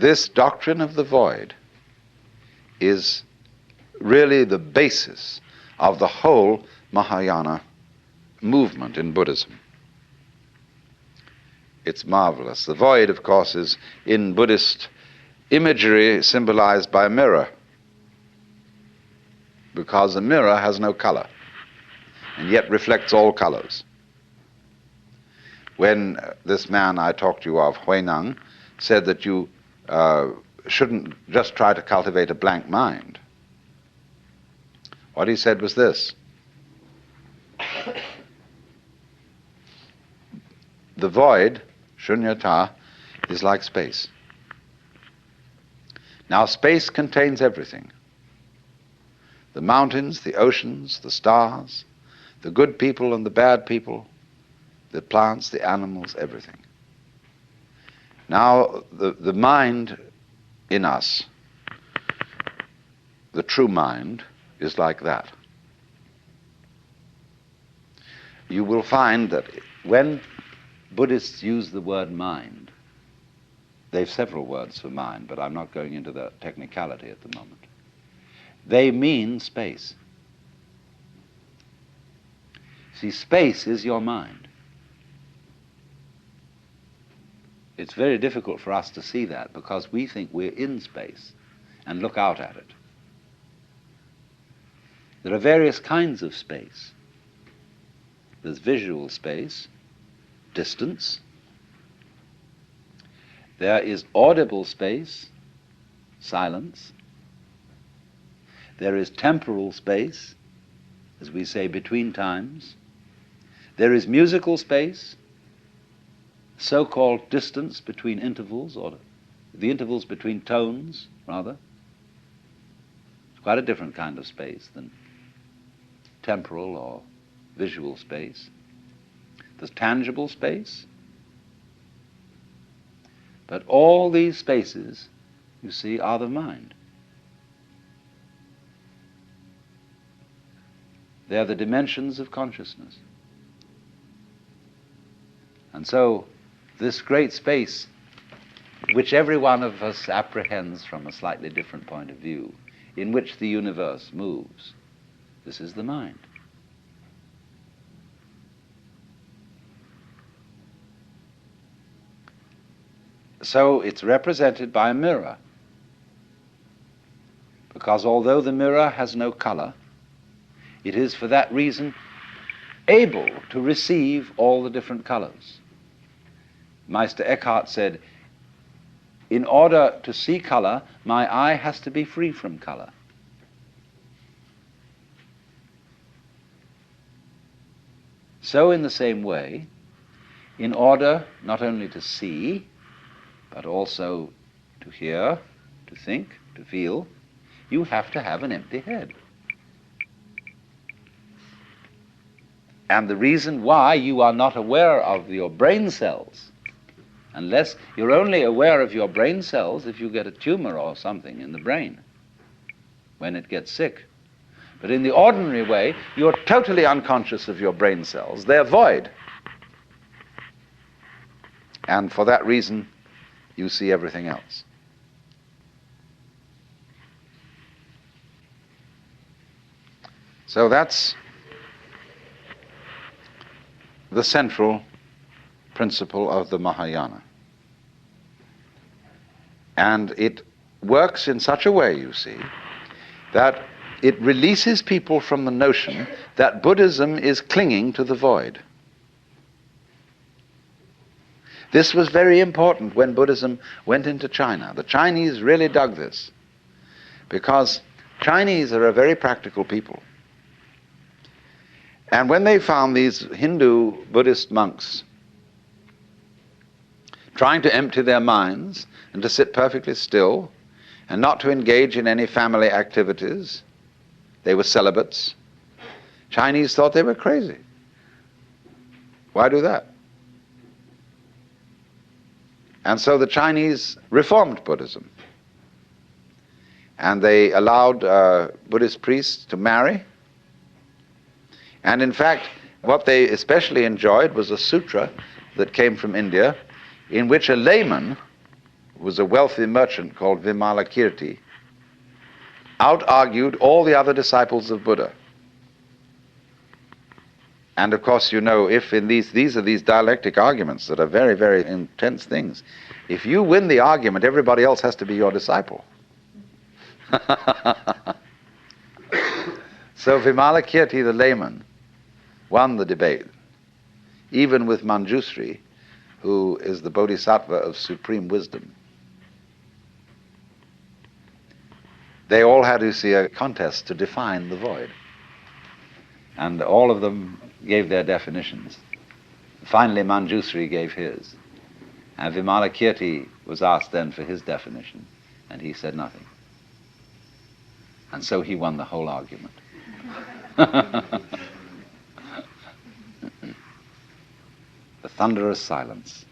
this doctrine of the void is really the basis of the whole Mahayana movement in Buddhism. It's marvelous. The void, of course, is in Buddhist imagery symbolized by a mirror, because a mirror has no color and yet reflects all colors. When this man I talked to you of, Huineng, said that you shouldn't just try to cultivate a blank mind, what he said was this: the void, shunyata, is like space. Now, space contains everything: the mountains, the oceans, the stars, the good people and the bad people, the plants, the animals, everything. Now, the mind in us, the true mind, is like that. You will find that when Buddhists use the word mind, they have several words for mind, but I'm not going into the technicality at the moment. They mean space. See, space is your mind. It's very difficult for us to see that because we think we're in space and look out at it. There are various kinds of space. There's visual space, distance. There is audible space, silence. There is temporal space, as we say, between times. There is musical space, so-called distance between intervals, or the intervals between tones, rather. It's quite a different kind of space than temporal or visual space. There's tangible space. But all these spaces, you see, are the mind. They are the dimensions of consciousness. And so, this great space, which every one of us apprehends from a slightly different point of view, in which the universe moves, this is the mind. So it's represented by a mirror, because although the mirror has no color, it is for that reason able to receive all the different colors. Meister Eckhart said, in order to see color, my eye has to be free from color. So in the same way, in order not only to see, but also to hear, to think, to feel, you have to have an empty head. And the reason why you are not aware of your brain cells, unless you're only aware of your brain cells if you get a tumor or something in the brain, when it gets sick. But in the ordinary way, you're totally unconscious of your brain cells. They're void. And for that reason, you see everything else. So that's the central principle of the Mahayana. And it works in such a way, you see, that it releases people from the notion that Buddhism is clinging to the void. This was very important when Buddhism went into China. The Chinese really dug this, because Chinese are a very practical people. And when they found these Hindu Buddhist monks trying to empty their minds and to sit perfectly still and not to engage in any family activities, they were celibates. Chinese thought they were crazy. Why do that? And so the Chinese reformed Buddhism. And they allowed Buddhist priests to marry. And in fact, what they especially enjoyed was a sutra that came from India, in which a layman was a wealthy merchant called Vimalakirti, out-argued all the other disciples of Buddha. And of course, you know, if in these are these dialectic arguments that are very, very intense things. If you win the argument, everybody else has to be your disciple. So Vimalakirti, the layman, won the debate, even with Manjusri, who is the bodhisattva of supreme wisdom. They all had to see a contest to define the void. And all of them gave their definitions. Finally, Manjusri gave his. And Vimalakirti was asked then for his definition, and he said nothing. And so he won the whole argument. The thunderous silence.